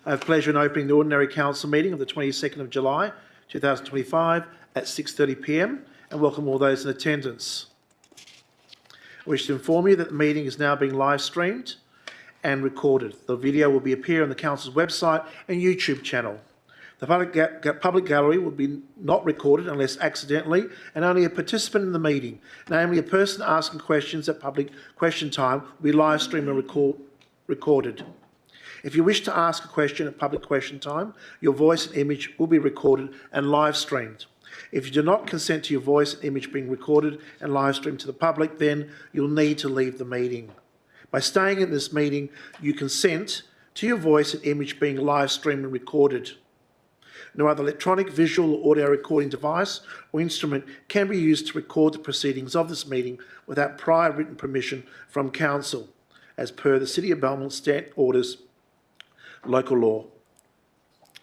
I have pleasure in opening the Ordinary Council meeting of the 22nd of July 2025 at 6:30 p.m. and welcome all those in attendance. I wish to inform you that the meeting is now being live streamed and recorded. The video will appear on the Council's website and YouTube channel. The public gallery will be not recorded unless accidentally, and only a participant in the meeting, namely a person asking questions at public question time, will be live streamed and recorded. If you wish to ask a question at public question time, your voice and image will be recorded and live streamed. If you do not consent to your voice and image being recorded and live streamed to the public, then you'll need to leave the meeting. By staying in this meeting, you consent to your voice and image being live streamed and recorded. No other electronic, visual or audio recording device or instrument can be used to record the proceedings of this meeting without prior written permission from Council, as per the City of Belmont Stat Orders local law.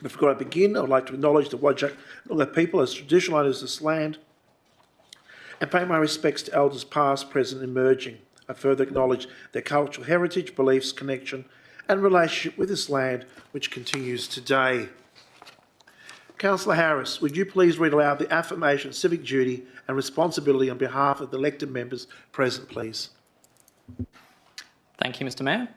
Before I begin, I would like to acknowledge the Whadjuk Noongar people as traditional owners of this land and pay my respects to elders past, present and emerging. I further acknowledge their cultural heritage, beliefs, connection and relationship with this land which continues today. Councillor Harris, would you please read aloud the affirmation of civic duty and responsibility on behalf of the elected members present, please? Thank you, Mr. Mayor.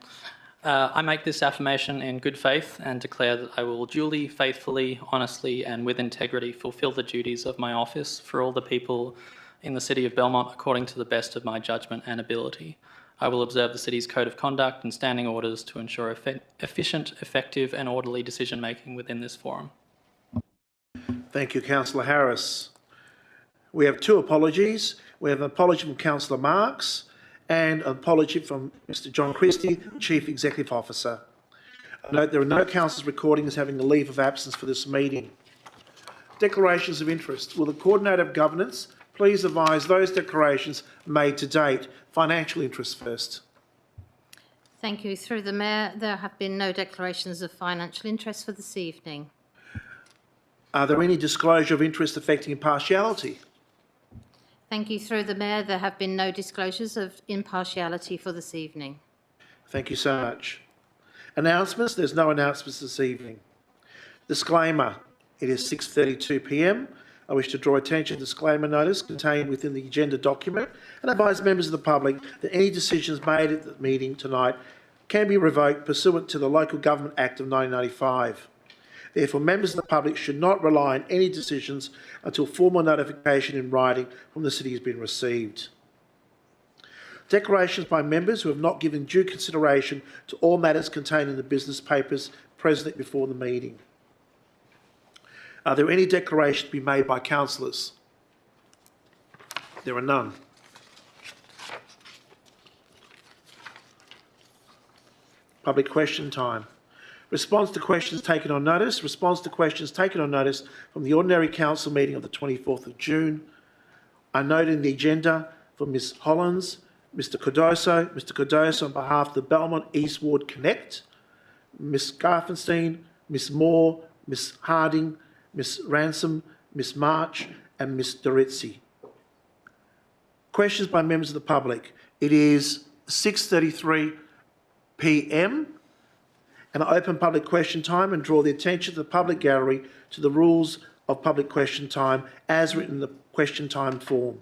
I make this affirmation in good faith and declare that I will duly, faithfully, honestly and with integrity fulfil the duties of my office for all the people in the City of Belmont according to the best of my judgment and ability. I will observe the City's Code of Conduct and standing orders to ensure efficient, effective and orderly decision making within this forum. Thank you, Councillor Harris. We have two apologies. We have an apology from Councillor Marks and an apology from Mr. John Christie, Chief Executive Officer. I note there are no councillors recording as having a leave of absence for this meeting. Declarations of interest. Will the Coordinator of Governance please advise those declarations made to date? Financial interest first. Thank you. Through the Mayor, there have been no declarations of financial interest for this evening. Are there any disclosure of interest affecting impartiality? Thank you. Through the Mayor, there have been no disclosures of impartiality for this evening. Thank you so much. Announcements. There's no announcements this evening. Disclaimer. It is 6:32 p.m. I wish to draw attention to the disclaimer notice contained within the agenda document and advise members of the public that any decisions made at the meeting tonight can be revoked pursuant to the Local Government Act of 1995. Therefore, members of the public should not rely on any decisions until formal notification in writing from the City has been received. Declarations by members who have not given due consideration to all matters contained in the business papers present before the meeting. Are there any declarations to be made by councillors? There are none. Public question time. Response to questions taken on notice. Response to questions taken on notice from the Ordinary Council meeting of the 24th of June. I note in the agenda for Ms Hollins, Mr Cardoso on behalf of the Belmont East Ward Connect, Ms Garfenstein, Ms Moore, Ms Harding, Ms Ransom, Ms March and Ms Dorizzi. Questions by members of the public. It is 6:33 p.m. and I open public question time and draw the attention of the public gallery to the rules of public question time as written in the question time form.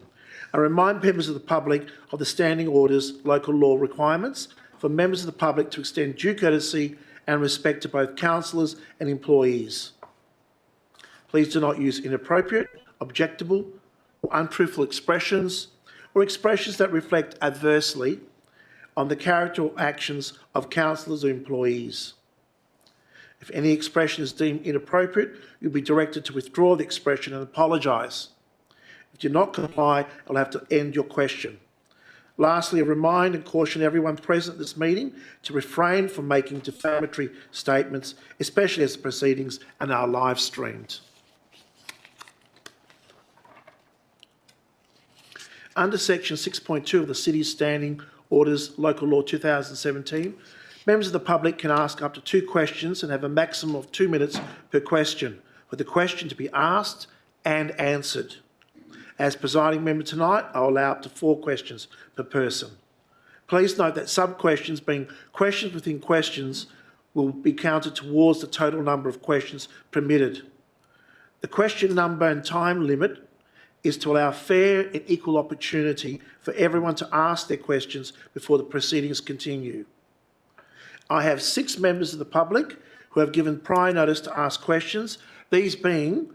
I remind members of the public of the standing orders local law requirements for members of the public to extend due courtesy and respect to both councillors and employees. Please do not use inappropriate, objectionable or untruthful expressions or expressions that reflect adversely on the character or actions of councillors or employees. If any expression is deemed inappropriate, you'll be directed to withdraw the expression and apologise. If you do not comply, I'll have to end your question. Lastly, I remind and caution everyone present at this meeting to refrain from making defamatory statements, especially as the proceedings are now live streamed. Under section 6.2 of the City's Standing Orders Local Law 2017, members of the public can ask up to 2 questions and have a maximum of 2 minutes per question, with the question to be asked and answered. As presiding member tonight, I'll allow up to 4 questions per person. Please note that sub-questions, being questions within questions, will be counted towards the total number of questions permitted. The question number and time limit is to allow fair and equal opportunity for everyone to ask their questions before the proceedings continue. I have 6 members of the public who have given prior notice to ask questions, these being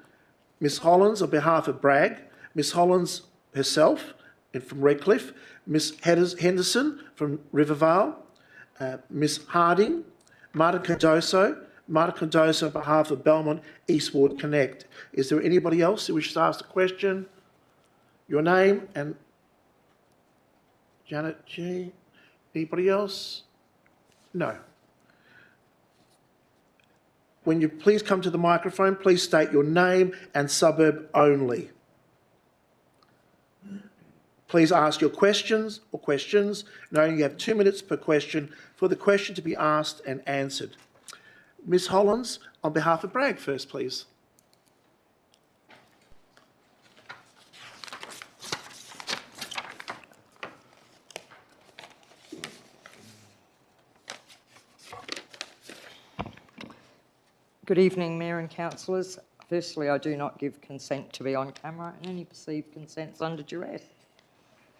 Ms Hollands on behalf of Bragg, Ms Hollands herself from Redcliffe, Ms Henderson from Rivervale, Ms Harding, Martin Cardoso on behalf of Belmont Eastward Connect. Is there anybody else who wishes to ask a question? Your name and Janet G. Anybody else? No. When you please come to the microphone, please state your name and suburb only. Please ask your questions, knowing you have 2 minutes per question for the question to be asked and answered. Ms Hollands, on behalf of Bragg first, please. Good evening, Mayor and councillors. Firstly, I do not give consent to be on camera, and any perceived consent's under duress.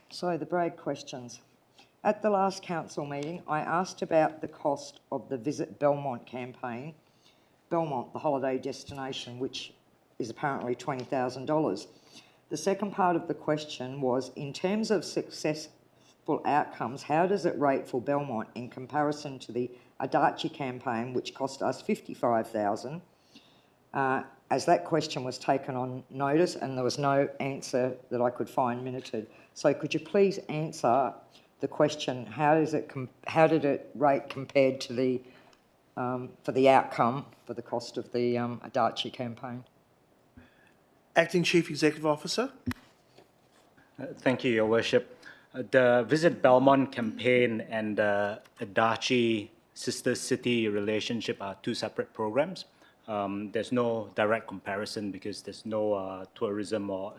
So, the Bragg questions. At the last council meeting, I asked about the cost of the Visit Belmont campaign, Belmont, the holiday destination, which is apparently $20,000. The second part of the question was, in terms of successful outcomes, how does it rate for Belmont in comparison to the Adachi campaign, which cost us $55,000, as that question was taken on notice and there was no answer that I could find minuted. So could you please answer the question, how did it rate compared to the, for the outcome, for the cost of the Adachi campaign? Acting Chief Executive Officer. Thank you, Your Worship. The Visit Belmont campaign and the Adachi Sister City relationship are 2 separate programs. There's no direct comparison because there's no tourism or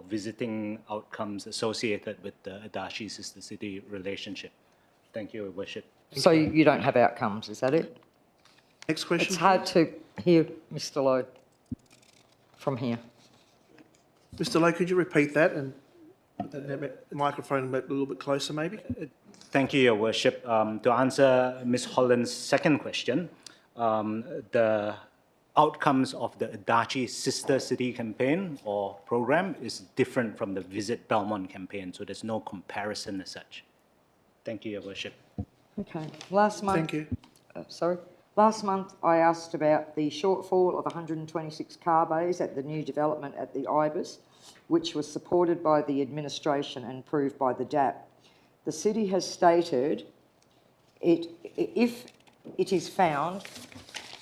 visiting outcomes associated with the Adachi Sister City relationship. Thank you, Your Worship. So you don't have outcomes, is that it? Next question. It's hard to hear Mr Lowe from here. Mr Lowe, could you repeat that and the microphone a little bit closer maybe? Thank you, Your Worship. To answer Ms Holland's second question, the outcomes of the Adachi Sister City campaign or program is different from the Visit Belmont campaign, so there's no comparison as such. Thank you, Your Worship. Okay. Last month. Thank you. Last month, I asked about the shortfall of 126 car bays at the new development at the Ibis, which was supported by the administration and approved by the DAP. The city has stated if it is found,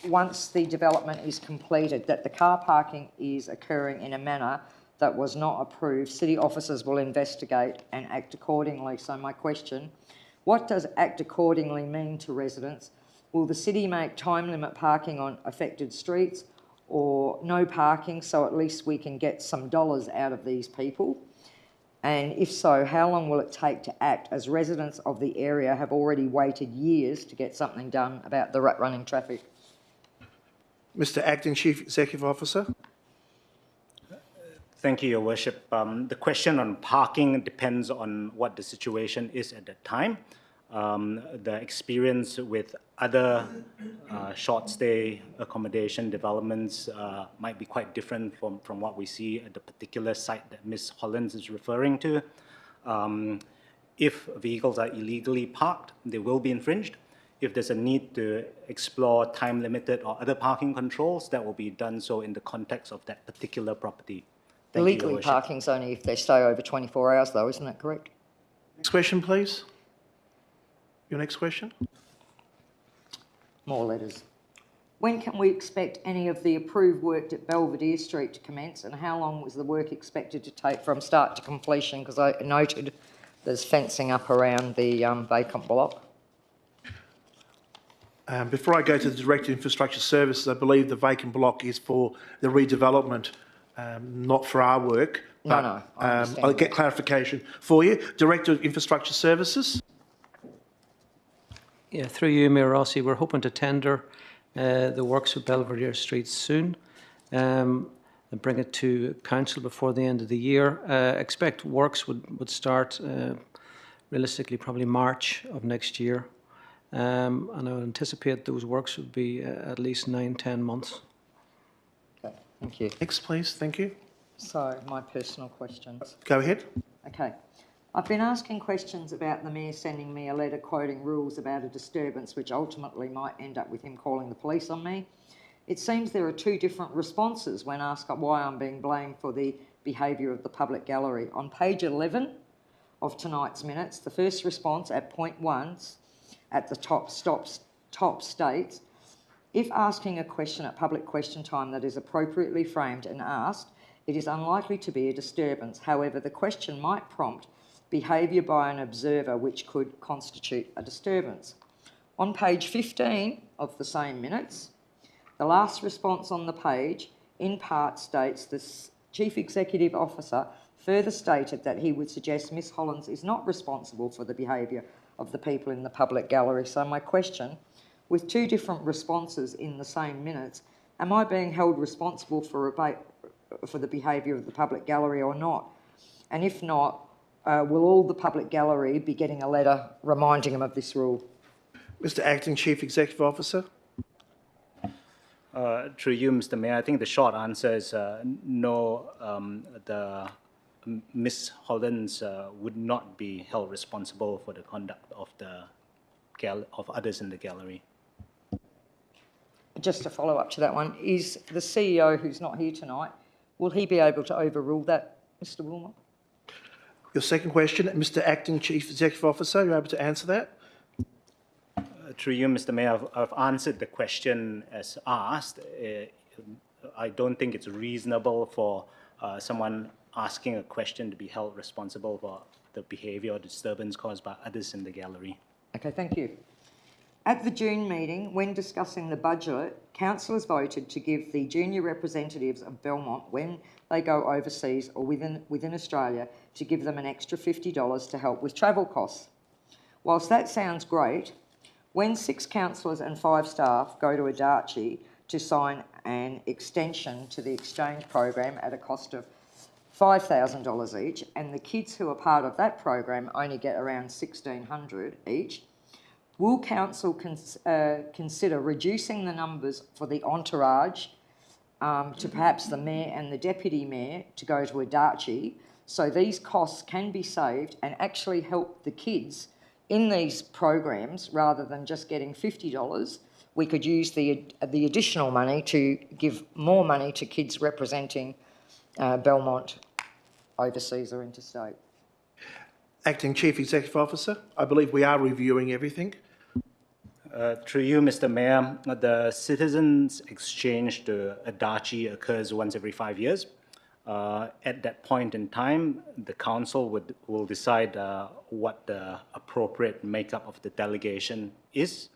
once the development is completed, that the car parking is occurring in a manner that was not approved, city officers will investigate and act accordingly. So my question, what does act accordingly mean to residents? Will the city make time limit parking on affected streets or no parking so at least we can get some dollars out of these people? And if so, how long will it take to act, as residents of the area have already waited years to get something done about the running traffic? Mr Acting Chief Executive Officer. Thank you, Your Worship. The question on parking depends on what the situation is at that time. The experience with other short stay accommodation developments might be quite different from what we see at the particular site that Ms. Hollands is referring to. If vehicles are illegally parked, they will be infringed. If there's a need to explore time-limited or other parking controls, that will be done so in the context of that particular property. Thank you, Your Illegally Worship. parking's only if they stay over 24 hours though, isn't that correct? Next question, please. Your next question. More letters. When can we expect any of the approved work at Belvedere Street to commence, and how long was the work expected to take from start to completion? Because I noted there's fencing up around the vacant block. Before I go to the Director of Infrastructure Services, I believe the vacant block is for the redevelopment, not for our work. But, No, I understand I'll get clarification for you. Director of Infrastructure Services. Yeah, through you, Mayor Rossi, we're hoping to tender the works of Belvedere Street soon and bring it to council before the end of the year. Expect works would start realistically probably March of next year. And I would anticipate those works would be at least 9-10 months. Okay, thank you. Next, please. Thank you. So, my personal questions. Go ahead. Okay. I've been asking questions about the Mayor sending me a letter quoting rules about a disturbance, which ultimately might end up with him calling the police on me. It seems there are two different responses when asked why I'm being blamed for the behaviour of the public gallery. On page 11 of tonight's minutes, the first response at point 1 at the top states, if asking a question at public question time that is appropriately framed and asked, it is unlikely to be a disturbance. However, the question might prompt behaviour by an observer which could constitute a disturbance. On page 15 of the same minutes, the last response on the page in part states the Chief Executive Officer further stated that he would suggest Miss Hollins is not responsible for the behaviour of the people in the public gallery. So my question, with two different responses in the same minutes, am I being held responsible for the behaviour of the public gallery or not? And if not, will all the public gallery be getting a letter reminding them of this rule? Mr. Acting Chief Executive Officer. Through you, Mr. Mayor, I think the short answer is no. Ms. Hollins would not be held responsible for the conduct of of others in the gallery. Just to follow up to that one, is the CEO, who's not here tonight, will he be able to overrule that, Mr. Wilmot? Your second question, Mr. Acting Chief Executive Officer, you're able to answer that? Through you, Mr. Mayor, I've answered the question as asked. I don't think it's reasonable for someone asking a question to be held responsible for the behaviour or disturbance caused by others in the gallery. Okay, thank you. At the June meeting, when discussing the budget, councillors voted to give the junior representatives of Belmont, when they go overseas or within Australia, to give them an extra $50 to help with travel costs. Whilst that sounds great, when 6 councillors and 5 staff go to Adachi to sign an extension to the exchange program at a cost of $5,000 each, and the kids who are part of that program only get around $1,600 each, will council consider reducing the numbers for the entourage to perhaps the mayor and the deputy mayor to go to Adachi, so these costs can be saved and actually help the kids in these programs rather than just getting $50? We could use the additional money to give more money to kids representing Belmont overseas or interstate. Acting Chief Executive Officer, I believe we are reviewing everything. Through you, Mr. Mayor, the Citizens Exchange to Adachi occurs once every 5 years. At that point in time, the council will decide what the appropriate makeup of the delegation is.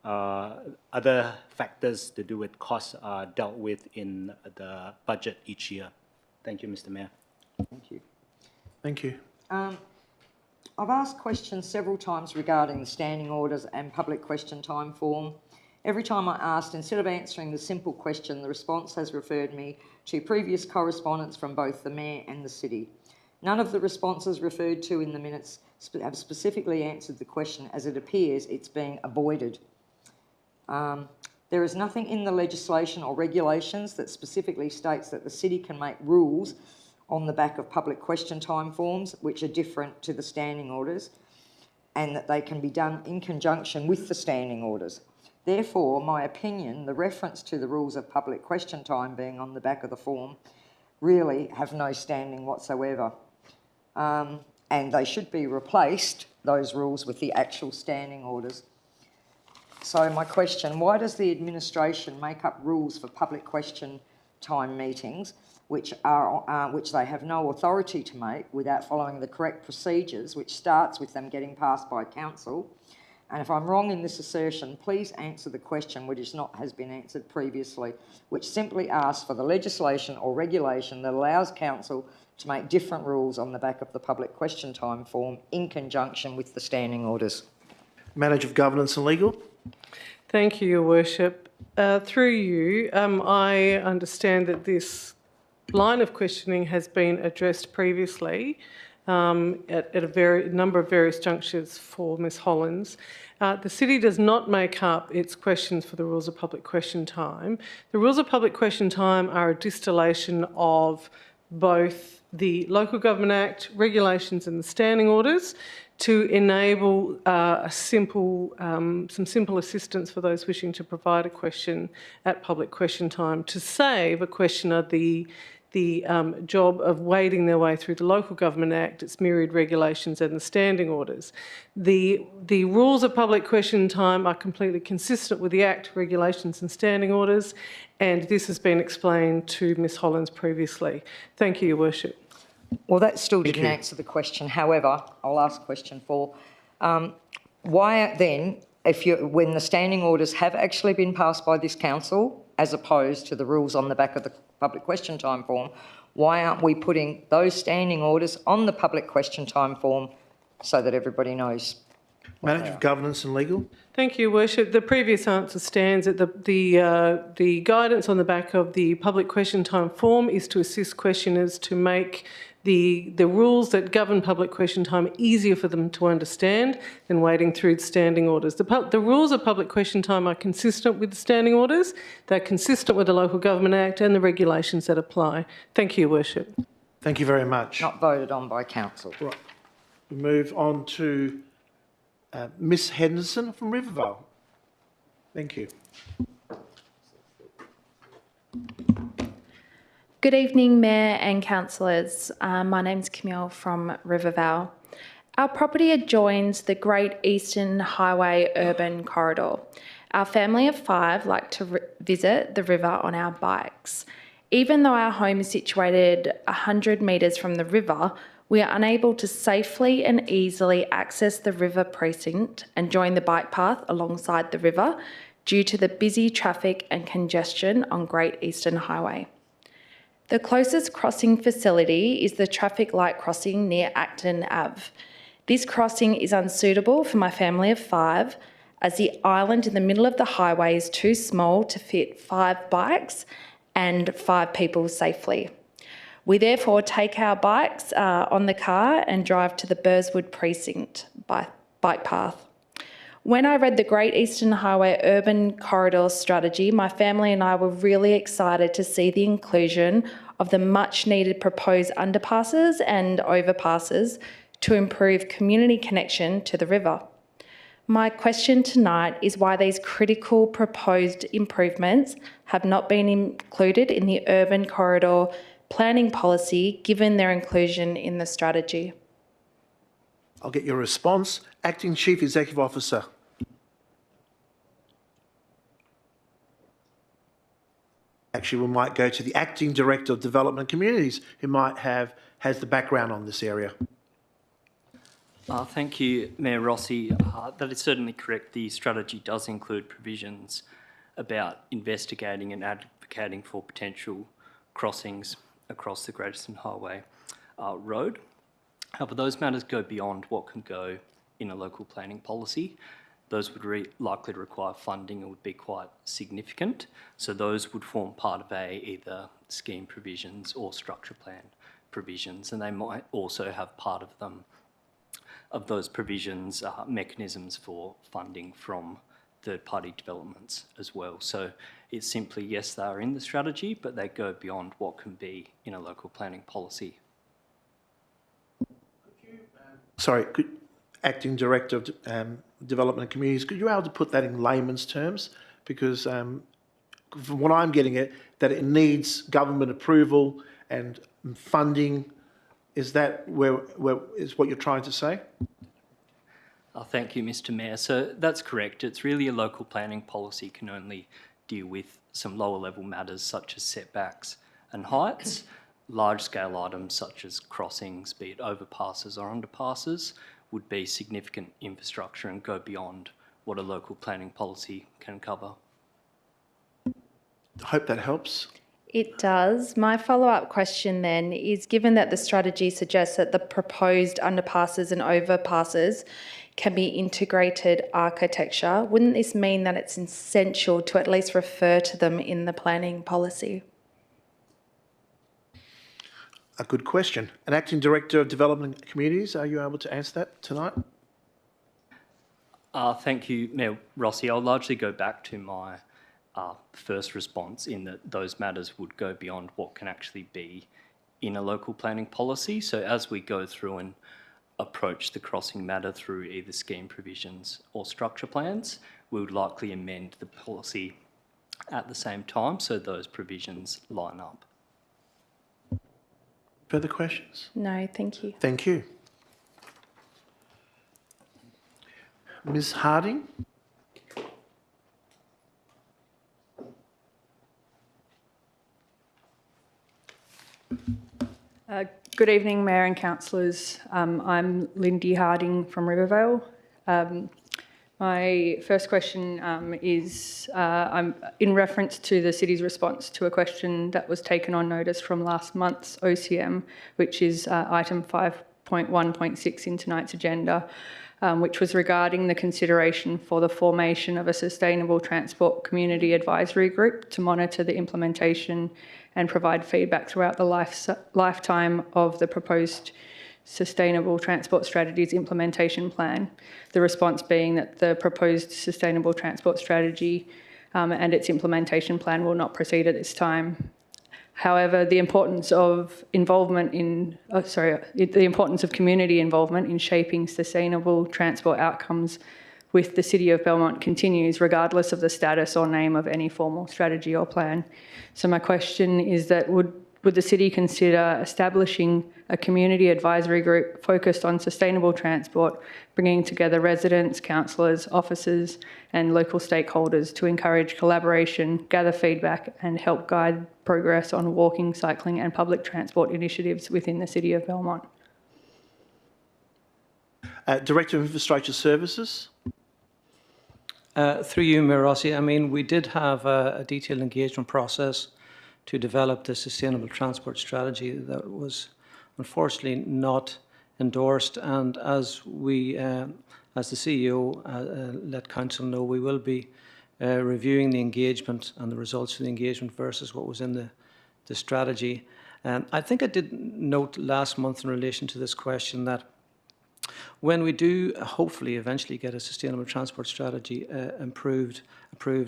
Other factors to do with costs are dealt with in the budget each year. Thank you, Mr. Mayor. Thank you. Thank you. I've asked questions several times regarding the standing orders and public question time form. Every time I asked, instead of answering the simple question, the response has referred me to previous correspondence from both the Mayor and the City. None of the responses referred to in the minutes have specifically answered the question, as it appears it's being avoided. There is nothing in the legislation or regulations that specifically states that the City can make rules on the back of public question time forms, which are different to the standing orders, and that they can be done in conjunction with the standing orders. Therefore, my opinion, the reference to the rules of public question time being on the back of the form really have no standing whatsoever. And they should be replaced, those rules, with the actual standing orders. So my question, why does the administration make up rules for public question time meetings which they have no authority to make without following the correct procedures, which starts with them getting passed by council? And if I'm wrong in this assertion, please answer the question, which has been answered previously, which simply asks for the legislation or regulation that allows council to make different rules on the back of the public question time form in conjunction with the standing orders. Manager of Governance and Legal. Thank you, Your Worship. Through you, I understand that this line of questioning has been addressed previously at a number of various junctures for Ms Hollins. The City does not make up its questions for the Rules of Public Question Time. The Rules of Public Question Time are a distillation of both the Local Government Act, regulations and the standing orders to enable some simple assistance for those wishing to provide a question at public question time, to save a questioner the job of wading their way through the Local Government Act, its myriad regulations and the standing orders. The rules of public question time are completely consistent with the Act, regulations and standing orders, and this has been explained to Ms Hollins previously. Thank you, Your Worship. Well, that still didn't answer the question. However, I'll ask question 4. Why then, when the standing orders have actually been passed by this council, as opposed to the rules on the back of the public question time form, why aren't we putting those standing orders on the public question time form so that everybody knows? Manager of Governance and Legal. Thank you, Your Worship. The previous answer stands that the guidance on the back of the public question time form is to assist questioners to make the rules that govern public question time easier for them to understand than wading through the standing orders. The rules of public question time are consistent with the standing orders. They're consistent with the Local Government Act and the regulations that apply. Thank you, Your Worship. Thank you very much. Not voted on by council. Right. We move on to Miss Henderson from Rivervale. Thank you. Good evening, Mayor and councillors. My name's Camille from Rivervale. Our property adjoins the Great Eastern Highway urban corridor. Our family of 5 like to visit the river on our bikes. Even though our home is situated 100 metres from the river, we are unable to safely and easily access the river precinct and join the bike path alongside the river due to the busy traffic and congestion on Great Eastern Highway. The closest crossing facility is the traffic light crossing near Acton Ave. This crossing is unsuitable for my family of 5, as the island in the middle of the highway is too small to fit 5 bikes and 5 people safely. We therefore take our bikes on the car and drive to the Burswood precinct by bike path. When I read the Great Eastern Highway Urban Corridor Strategy, my family and I were really excited to see the inclusion of the much-needed proposed underpasses and overpasses to improve community connection to the river. My question tonight is why these critical proposed improvements have not been included in the urban corridor planning policy, given their inclusion in the strategy. I'll get your response. Acting Chief Executive Officer. Actually, we might go to the Acting Director of Development Communities, who has the background on this area. Thank you, Mayor Rossi. That is certainly correct. The strategy does include provisions about investigating and advocating for potential crossings across the Great Eastern Highway road. However, those matters go beyond what can go in a local planning policy. Those would likely require funding and would be quite significant. So those would form part of either scheme provisions or structure plan provisions, and they might also have part of them, of those provisions, mechanisms for funding from third-party developments as well. So it's simply, yes, they are in the strategy, but they go beyond what can be in a local planning policy. Acting Director of Development and Communities, could you be able to put that in layman's terms? Because from what I'm getting at, that it needs government approval and funding. Is that where is what you're trying to say? Thank you, Mr. Mayor. So that's correct. It's really a local planning policy can only deal with some lower level matters such as setbacks and heights. Large-scale items such as crossings, be it overpasses or underpasses, would be significant infrastructure and go beyond what a local planning policy can cover. I hope that helps. It does. My follow-up question then is, given that the strategy suggests that the proposed underpasses and overpasses can be integrated architecture, wouldn't this mean that it's essential to at least refer to them in the planning policy? A good question. An Acting Director of Development and Communities, are you able to answer that tonight? Thank you, Mayor Rossi. I'll largely go back to my first response in that those matters would go beyond what can actually be in a local planning policy. So as we go through and approach the crossing matter through either scheme provisions or structure plans, we would likely amend the policy at the same time so those provisions line up. Further questions? No, thank you. Thank you. Ms Harding? Good evening, Mayor and Councillors. I'm Lindy Harding from Rivervale. My first question is I'm in reference to the city's response to a question that was taken on notice from last month's OCM, which is item 5.1.6 in tonight's agenda, which was regarding the consideration for the formation of a sustainable transport community advisory group to monitor the implementation and provide feedback throughout the lifetime of the proposed Sustainable Transport Strategy's implementation plan. The response being that the proposed Sustainable Transport Strategy and its implementation plan will not proceed at this time. However, the importance of involvement in, the importance of community involvement in shaping sustainable transport outcomes with the City of Belmont continues regardless of the status or name of any formal strategy or plan. So my question is that would the City consider establishing a community advisory group focused on sustainable transport, bringing together residents, councillors, officers and local stakeholders to encourage collaboration, gather feedback and help guide progress on walking, cycling and public transport initiatives within the City of Belmont? Director of Infrastructure Services? Through you, Mayor Rossi, I mean, we did have a detailed engagement process to develop the Sustainable Transport Strategy that was unfortunately not endorsed. And as we, as the CEO let Council know, we will be reviewing the engagement and the results of the engagement versus what was in the strategy. I think I did note last month in relation to this question that when we do hopefully eventually get a Sustainable Transport Strategy approved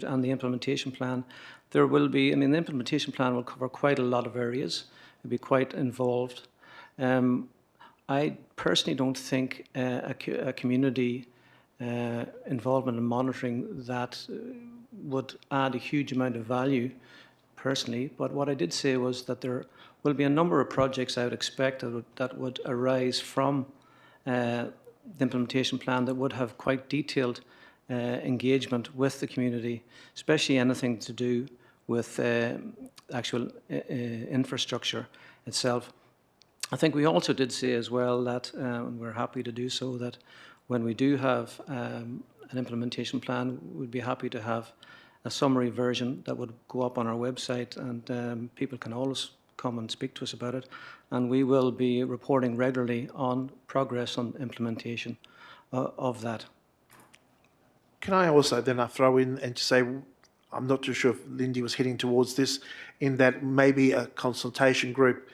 and the implementation plan, there will be, I mean, the implementation plan will cover quite a lot of areas. It'll be quite involved. I personally don't think a community involvement in monitoring that would add a huge amount of value personally, but what I did say was that there will be a number of projects I would expect that would arise from the implementation plan that would have quite detailed engagement with the community, especially anything to do with actual infrastructure itself. I think we also did say as well that, and we're happy to do so, that when we do have an implementation plan, we'd be happy to have a summary version that would go up on our website, and people can always come and speak to us about it. And we will be reporting regularly on progress on implementation of that. Can I also then throw in and say, I'm not too sure if Lindy was heading towards this, in that maybe a consultation group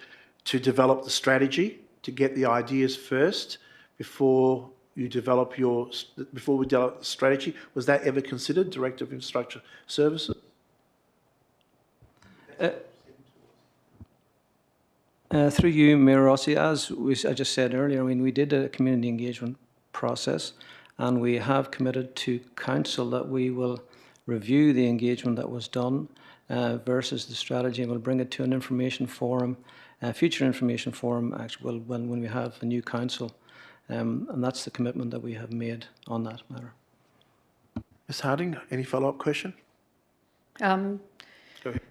to develop the strategy, to get the ideas first before you develop before we develop the strategy. Was that ever considered, Director of Infrastructure Services? Through you, Mayor Rossi, as I just said earlier, I mean, we did a community engagement process and we have committed to Council that we will review the engagement that was done versus the strategy, and we'll bring it to an information forum, future information forum, actually, when we have a new Council. And that's the commitment that we have made on that matter. Ms Harding, any follow-up question? Um, Go ahead.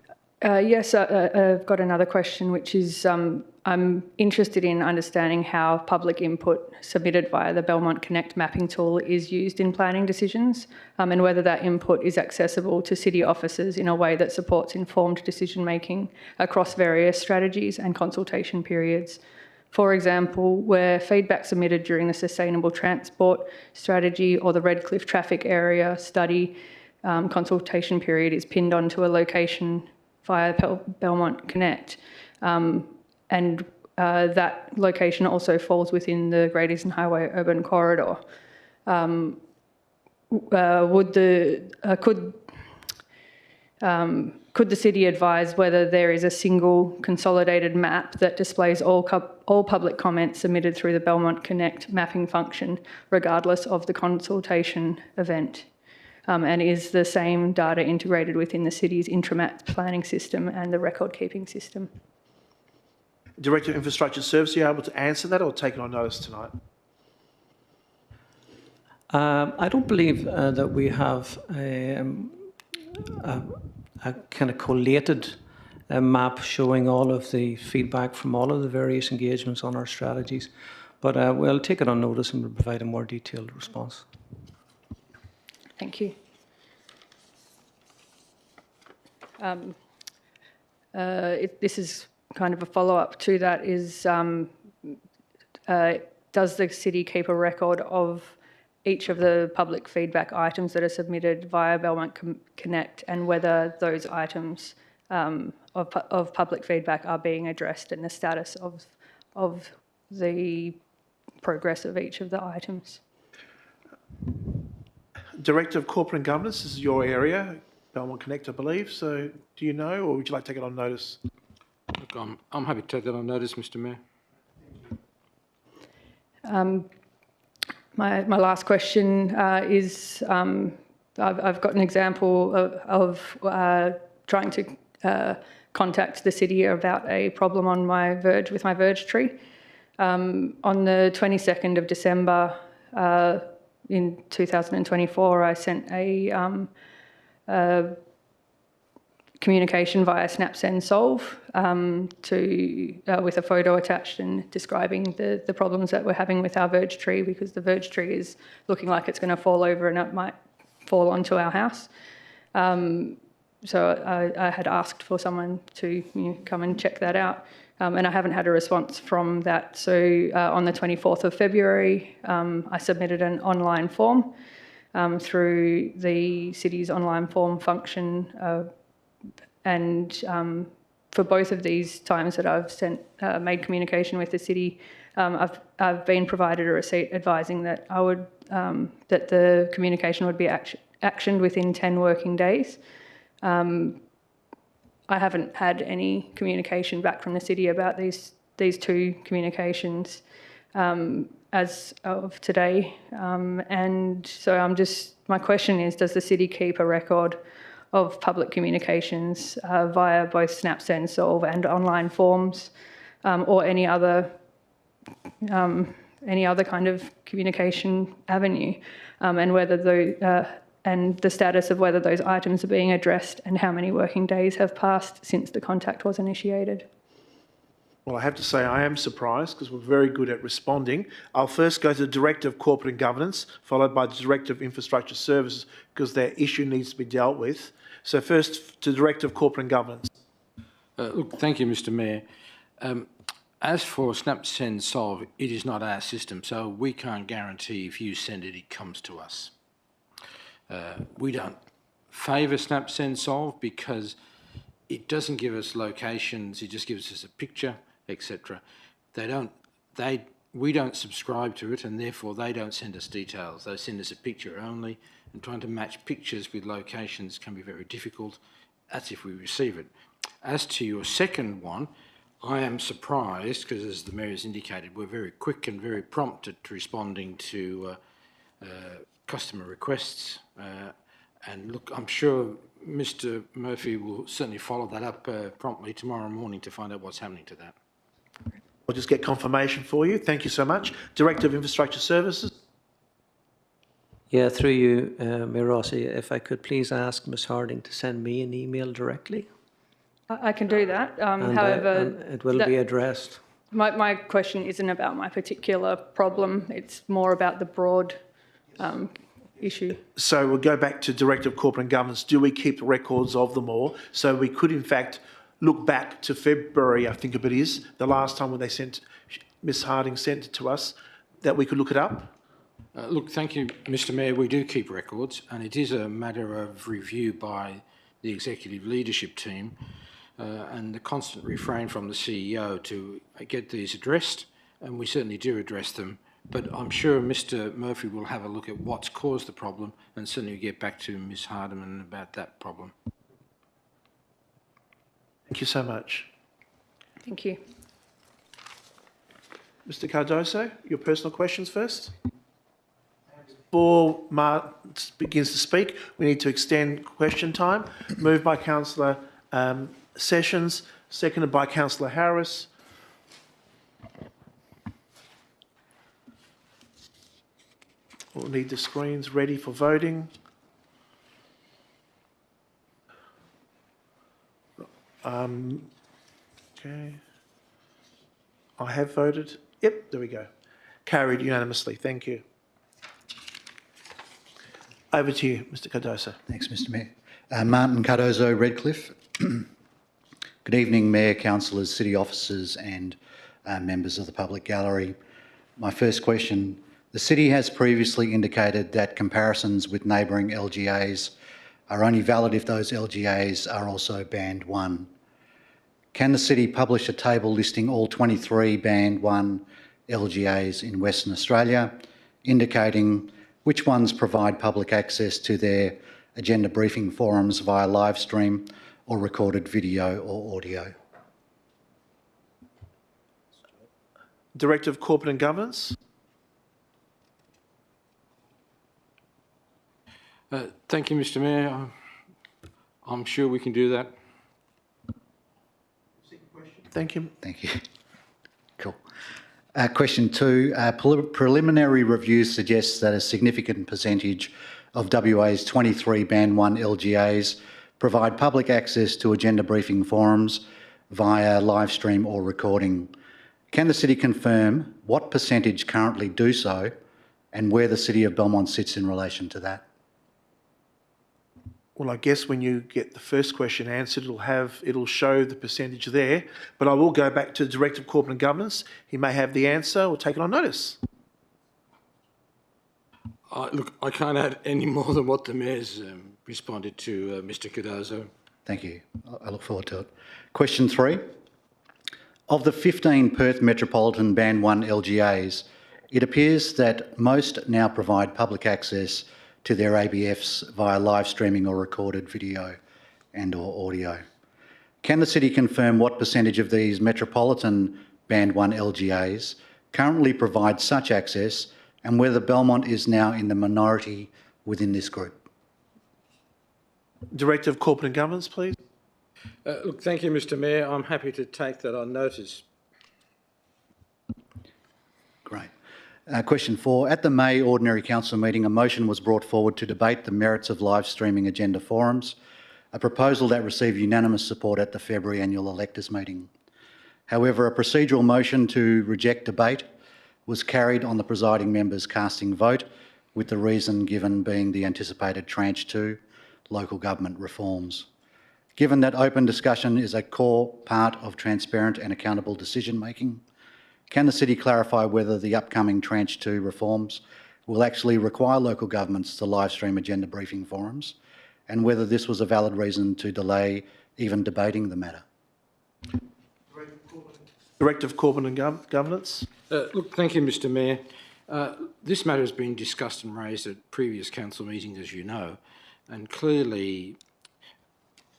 Yes, I've got another question, which is I'm interested in understanding how public input submitted via the Belmont Connect mapping tool is used in planning decisions, and whether that input is accessible to city officers in a way that supports informed decision-making across various strategies and consultation periods. For example, where feedback submitted during the Sustainable Transport Strategy or the Redcliffe Traffic Area Study consultation period is pinned onto a location via Belmont Connect, and that location also falls within the Great Eastern Highway Urban Corridor. Could the city advise whether there is a single consolidated map that displays all public comments submitted through the Belmont Connect mapping function, regardless of the consultation event? And is the same data integrated within the city's intramap planning system and the record-keeping system? Director of Infrastructure Services, are you able to answer that or take it on notice tonight? I don't believe that we have a kind of collated map showing all of the feedback from all of the various engagements on our strategies, but we'll take it on notice and we'll provide a more detailed response. Thank you. This is kind of a follow-up to that, is does the city keep a record of each of the public feedback items that are submitted via Belmont Connect, and whether those items of public feedback are being addressed and the status of the progress of each of the items? Director of Corporate and Governance, this is your area, Belmont Connect, I believe. So do you know, or would you like to take it on notice? Look, I'm happy to take that on notice, Mr. Mayor. My last question is, I've got an example of trying to contact the city about a problem on my verge, with my verge tree. On the 22nd of December in 2024, I sent a communication via Snap Send Solve with a photo attached and describing the problems that we're having with our verge tree, because the verge tree is looking like it's going to fall over and it might fall onto our house. So I had asked for someone to come and check that out, and I haven't had a response from that. So on the 24th of February, I submitted an online form through the city's online form function, and for both of these times that I've made communication with the city, I've been provided a receipt advising that that the communication would be actioned within 10 working days. I haven't had any communication back from the city about these two communications as of today, and so my question is, does the city keep a record of public communications via both Snap Send Solve and online forms, or any other kind of communication avenue, and whether and the status of whether those items are being addressed, and how many working days have passed since the contact was initiated? Well, I have to say I am surprised, because we're very good at responding. I'll first go to the Director of Corporate and Governance, followed by the Director of Infrastructure Services, because their issue needs to be dealt with. So first to the Director of Corporate and Governance. Look, thank you, Mr. Mayor. As for Snap Send Solve, it is not our system, so we can't guarantee if you send it, it comes to us. We don't favour Snap Send Solve because it doesn't give us locations, it just gives us a picture, etc. We don't subscribe to it, and therefore they don't send us details. They send us a picture only, and trying to match pictures with locations can be very difficult. That's if we receive it. As to your second one, I am surprised, because as the Mayor has indicated, we're very quick and very prompt at responding to customer requests. And look, I'm sure Mr. Murphy will certainly follow that up promptly tomorrow morning to find out what's happening to that. I'll just get confirmation for you. Thank you so much. Director of Infrastructure Services. Yeah, through you, Mayor Rossi, if I could please ask Ms Harding to send me an email directly. I can do that. And it will be addressed. My question isn't about my particular problem. It's more about the broad issue. So we'll go back to Director of Corporate and Governance. Do we keep records of them all? So we could, in fact, look back to February, I think it is, the last time when they sent Ms Harding sent it to us, that we could look it up? Look, thank you, Mr Mayor. We do keep records, and it is a matter of review by the executive leadership team and the constant refrain from the CEO to get these addressed, and we certainly do address them. But I'm sure Mr Murphy will have a look at what's caused the problem and certainly get back to Ms Hardiman about that problem. Thank you so much. Thank you. Mr Cardoso, your personal questions first. Before Mark begins to speak, we need to extend question time. Moved by Councillor Sessions, seconded by Councillor Harris. We'll need the screens ready for voting. Okay. I have voted. Yep, there we go. Carried unanimously. Thank you. Over to you, Mr Cardoso. Thanks, Mr Mayor. Martin Cardozo, Redcliffe. Good evening, Mayor, councillors, city officers and members of the public gallery. My first question, the city has previously indicated that comparisons with neighbouring LGAs are only valid if those LGAs are also Band 1. Can the city publish a table listing all 23 Band 1 LGAs in Western Australia, indicating which ones provide public access to their agenda briefing forums via live stream or recorded video or audio? Director of Corporate and Governance. Thank you, Mr Mayor. I'm sure we can do that. Thank you. Thank you. Cool. Question 2. Preliminary review suggests that a significant percentage of WA's 23 Band 1 LGAs provide public access to agenda briefing forums via live stream or recording. Can the city confirm what percentage currently do so and where the City of Belmont sits in relation to that? Well, I guess when you get the first question answered, it'll show the percentage there. But I will go back to the Director of Corporate and Governance. He may have the answer or take it on notice. Look, I can't add any more than what the Mayor's responded to Mr Cardozo. Thank you. I look forward to it. Question 3. Of the 15 Perth Metropolitan Band 1 LGAs, it appears that most now provide public access to their ABFs via live streaming or recorded video and or audio. Can the city confirm what percentage of these Metropolitan Band 1 LGAs currently provide such access and whether Belmont is now in the minority within this group? Director of Corporate and Governance, please. Look, thank you, Mr Mayor. I'm happy to take that on notice. Great. Question 4. At the May Ordinary Council meeting, a motion was brought forward to debate the merits of live streaming agenda forums, a proposal that received unanimous support at the February annual electors meeting. However, a procedural motion to reject debate was carried on the presiding member's casting vote, with the reason given being the anticipated Tranche 2 local government reforms. Given that open discussion is a core part of transparent and accountable decision making, can the city clarify whether the upcoming Tranche 2 reforms will actually require local governments to live stream agenda briefing forums and whether this was a valid reason to delay even debating the matter? Director of Corporate and Governance. Look, thank you, Mr Mayor. This matter has been discussed and raised at previous council meetings, as you know, and clearly,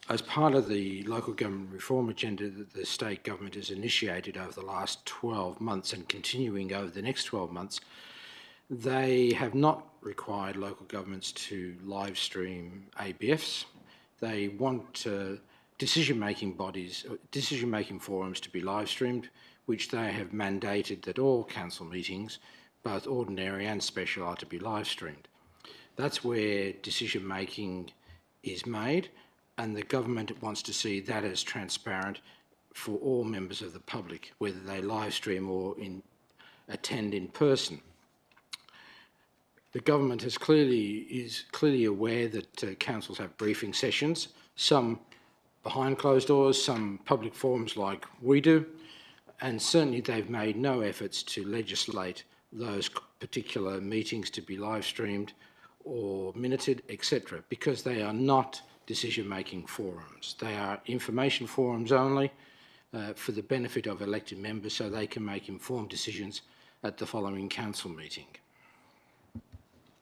as part of the local government reform agenda that the state government has initiated over the last 12 months and continuing over the next 12 months, they have not required local governments to live stream ABFs. They want decision-making bodies, decision-making forums to be live streamed, which they have mandated that all council meetings, both ordinary and special, are to be live streamed. That's where decision-making is made, and the government wants to see that as transparent for all members of the public, whether they live stream or attend in person. The government is clearly aware that councils have briefing sessions, some behind closed doors, some public forums like we do, and certainly they've made no efforts to legislate those particular meetings to be live streamed or minuted, etc., because they are not decision-making forums. They are information forums only for the benefit of elected members so they can make informed decisions at the following council meeting.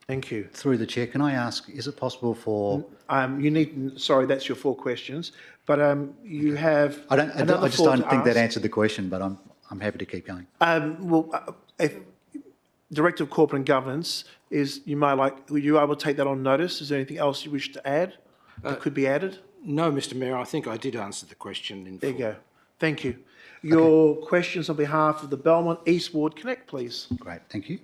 Thank you. Through the chair, can I ask, is it possible for... Sorry, that's your 4 questions, but you have I another just 4 don't to think that ask. answered the question, but I'm happy to keep going. If Director of Corporate and Governance is, were you able to take that on notice? Is there anything else you wish to add that could be added? No, Mr Mayor, I think I did answer the question in full. There you go. Thank you. Your questions on behalf of the Belmont East Ward Connect, please. Great, thank you.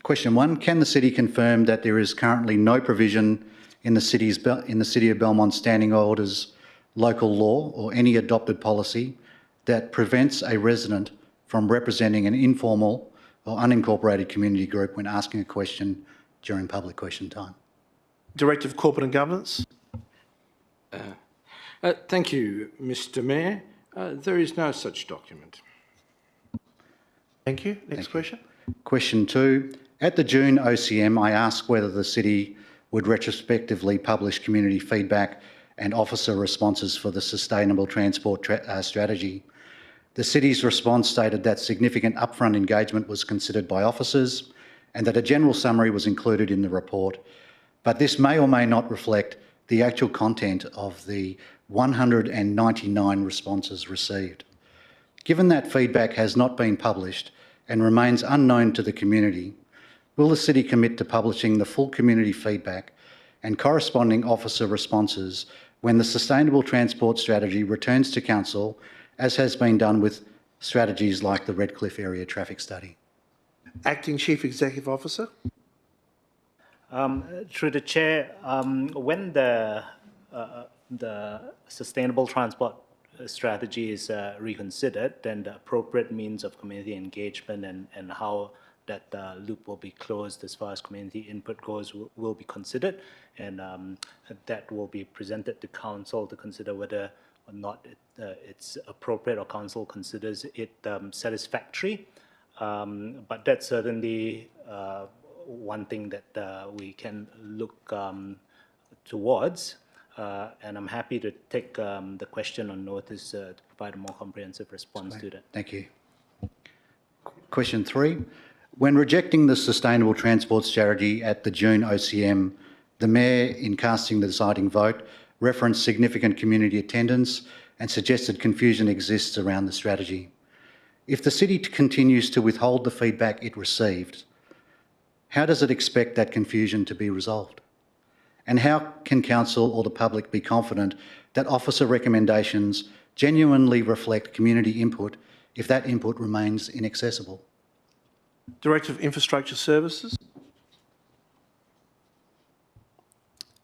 Question 1, can the City confirm that there is currently no provision in the City of Belmont Standing Orders, local law or any adopted policy that prevents a resident from representing an informal or unincorporated community group when asking a question during public question time? Director of Corporate and Governance. Thank you, Mr Mayor. There is no such document. Thank you. Next question. Question 2, at the June OCM, I asked whether the City would retrospectively publish community feedback and officer responses for the Sustainable Transport Strategy. The City's response stated that significant upfront engagement was considered by officers and that a general summary was included in the report, but this may or may not reflect the actual content of the 199 responses received. Given that feedback has not been published and remains unknown to the community, will the City commit to publishing the full community feedback and corresponding officer responses when the Sustainable Transport Strategy returns to Council, as has been done with strategies like the Redcliffe Area Traffic Study? Acting Chief Executive Officer. Through the chair, when the Sustainable Transport Strategy is reconsidered, then the appropriate means of community engagement and how that loop will be closed as far as community input goes will be considered, and that will be presented to Council to consider whether or not it's appropriate or Council considers it satisfactory. But that's certainly one thing that we can look towards, and I'm happy to take the question on notice to provide a more comprehensive response to that. Thank you. Question 3. When rejecting the Sustainable Transport Strategy at the June OCM, the Mayor, in casting the deciding vote, referenced significant community attendance and suggested confusion exists around the strategy. If the City continues to withhold the feedback it received, how does it expect that confusion to be resolved? And how can Council or the public be confident that officer recommendations genuinely reflect community input if that input remains inaccessible? Director of Infrastructure Services.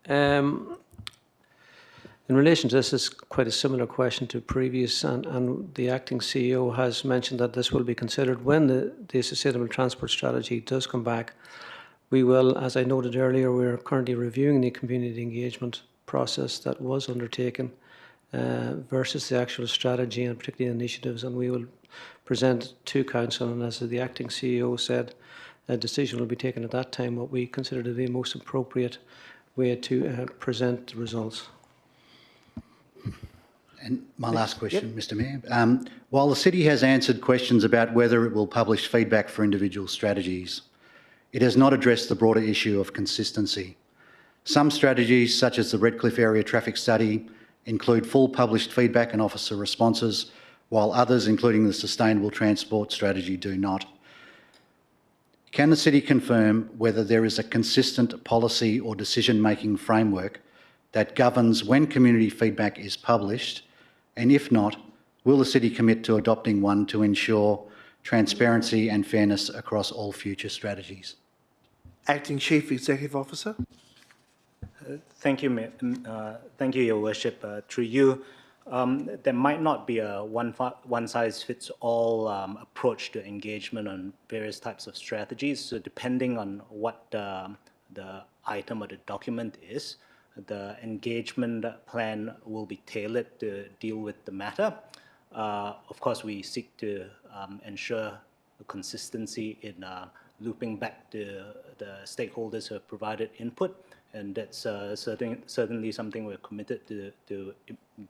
In relation to this, is quite a similar question to previous, and the acting CEO has mentioned that this will be considered when the Sustainable Transport Strategy does come back. We will, as I noted earlier, we're currently reviewing the community engagement process that was undertaken versus the actual strategy and particularly initiatives, and we will present to Council, and as the acting CEO said, a decision will be taken at that time what we consider to be the most appropriate way to present the results. And my last question, Mr Mayor. While the City has answered questions about whether it will publish feedback for individual strategies, it has not addressed the broader issue of consistency. Some strategies, such as the Redcliffe Area Traffic Study, include full published feedback and officer responses, while others, including the Sustainable Transport Strategy, do not. Can the City confirm whether there is a consistent policy or decision-making framework that governs when community feedback is published, and if not, will the City commit to adopting one to ensure transparency and fairness across all future strategies? Acting Chief Executive Officer. Thank you, thank you, Your Worship. Through you, there might not be a one-size-fits-all approach to engagement on various types of strategies. So depending on what the item or the document is, the engagement plan will be tailored to deal with the matter. Of course, we seek to ensure consistency in looping back to the stakeholders who have provided input, and that's certainly something we're committed to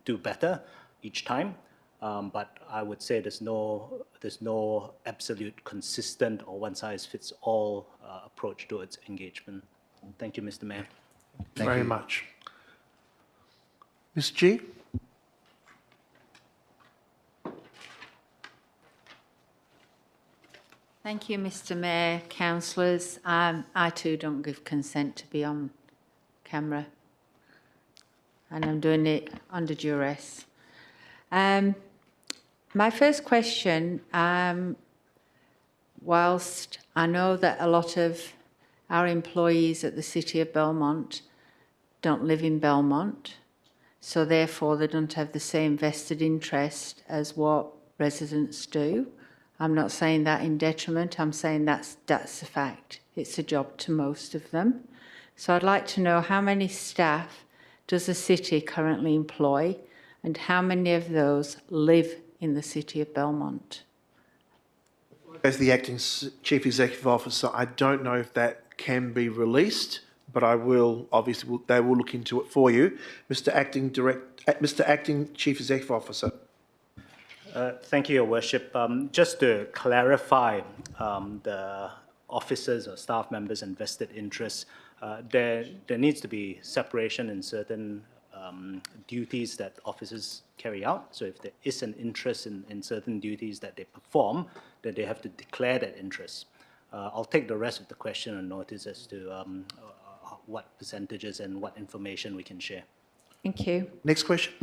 do better each time. But I would say there's no absolute consistent or one-size-fits-all approach towards engagement. Thank you, Mr. Mayor. Thank Very you. much. Ms. G? Thank you, Mr. Mayor, councillors. I too don't give consent to be on camera, and I'm doing it under duress. My first question, whilst I know that a lot of our employees at the City of Belmont don't live in Belmont, so therefore they don't have the same vested interest as what residents do. I'm not saying that in detriment, I'm saying that's a fact. It's a job to most of them. So I'd like to know how many staff does the city currently employ and how many of those live in the City of Belmont? As the Acting Chief Executive Officer, I don't know if that can be released, but I will, obviously, they will look into it for you. Mr. Acting Chief Executive Officer. Thank you, Your Worship. Just to clarify the officers or staff members' and vested interests, there needs to be separation in certain duties that officers carry out. So if there is an interest in certain duties that they perform, then they have to declare that interest. I'll take the rest of the question on notice as to what percentages and what information we can share. Thank you. Next question.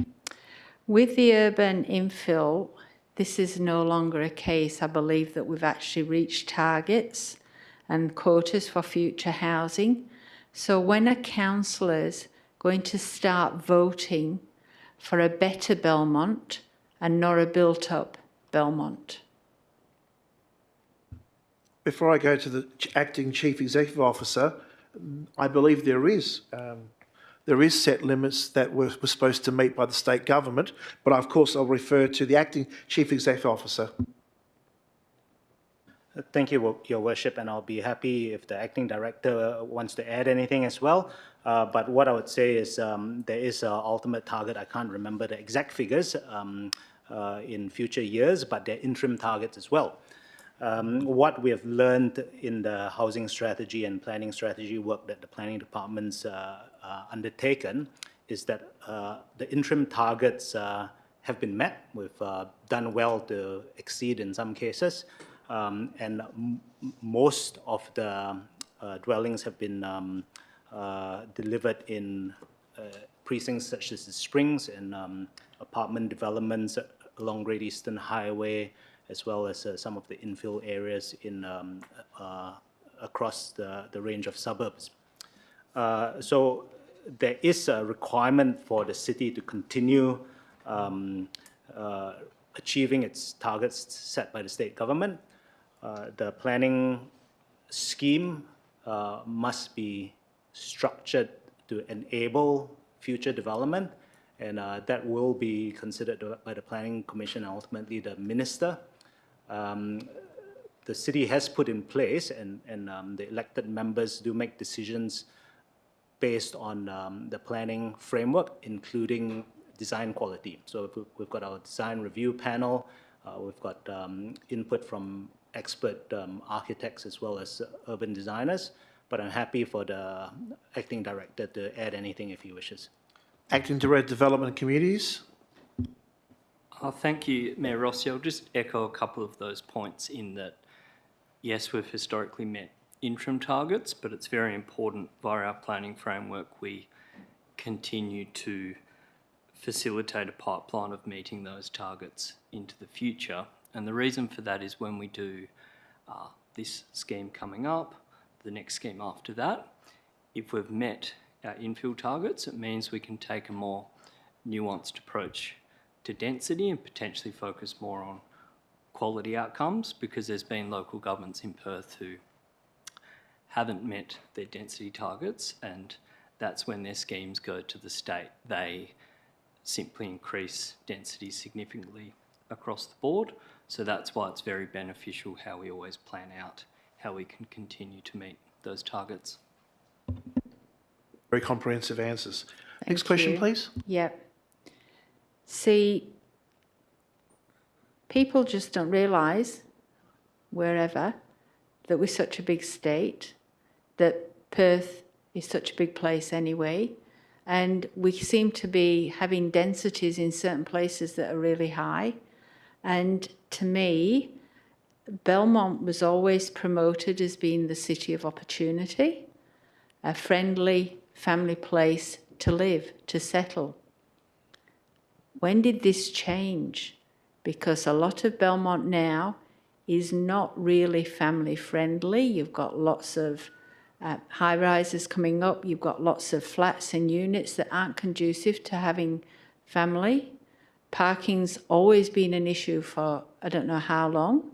With the urban infill, this is no longer a case. I believe that we've actually reached targets and quotas for future housing. So when are councillors going to start voting for a better Belmont and not a built-up Belmont? Before I go to the Acting Chief Executive Officer, I believe there is set limits that we're supposed to meet by the state government, but of course I'll refer to the Acting Chief Executive Officer. Thank you, Your Worship, and I'll be happy if the Acting Director wants to add anything as well. But what I would say is there is an ultimate target. I can't remember the exact figures in future years, but they're interim targets as well. What we have learned in the housing strategy and planning strategy work that the planning department's undertaken is that the interim targets have been met. We've done well to exceed in some cases, and most of the dwellings have been delivered in precincts such as the Springs and apartment developments along Great Eastern Highway, as well as some of the infill areas in across the range of suburbs. So there is a requirement for the city to continue achieving its targets set by the state government. The planning scheme must be structured to enable future development, and that will be considered by the Planning Commission and ultimately the Minister. The city has put in place, and the elected members do make decisions based on the planning framework, including design quality. So we've got our design review panel, we've got input from expert architects as well as urban designers, but I'm happy for the Acting Director to add anything if he wishes. Acting Director Development and Communities. Thank you, Mayor Rossi. I'll just echo a couple of those points in that, yes, we've historically met interim targets, but it's very important via our planning framework we continue to facilitate a pipeline of meeting those targets into the future. And the reason for that is when we do this scheme coming up, the next scheme after that, if we've met our infill targets, it means we can take a more nuanced approach to density and potentially focus more on quality outcomes, because there's been local governments in Perth who haven't met their density targets, and that's when their schemes go to the state. They simply increase density significantly across the board. So that's why it's very beneficial how we always plan out how we can continue to meet those targets. Very comprehensive answers. Next Thank question, you. please. Yep. See, people just don't realise, wherever, that we're such a big state, that Perth is such a big place anyway, and we seem to be having densities in certain places that are really high. And to me, Belmont was always promoted as being the city of opportunity, a friendly family place to live, to settle. When did this change? Because a lot of Belmont now is not really family friendly. You've got lots of high rises coming up. You've got lots of flats and units that aren't conducive to having family. Parking's always been an issue for I don't know how long,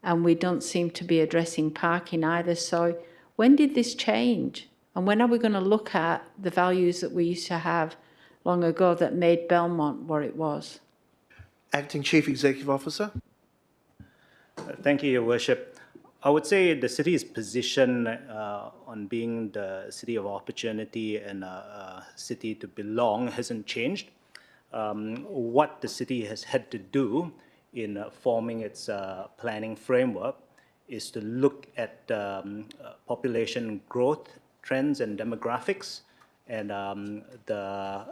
and we don't seem to be addressing parking either. So when did this change? And when are we going to look at the values that we used to have long ago that made Belmont what it was? Acting Chief Executive Officer. Thank you, Your Worship. I would say the city's position on being the city of opportunity and a city to belong hasn't changed. What the city has had to do in forming its planning framework is to look at population growth trends and demographics, and the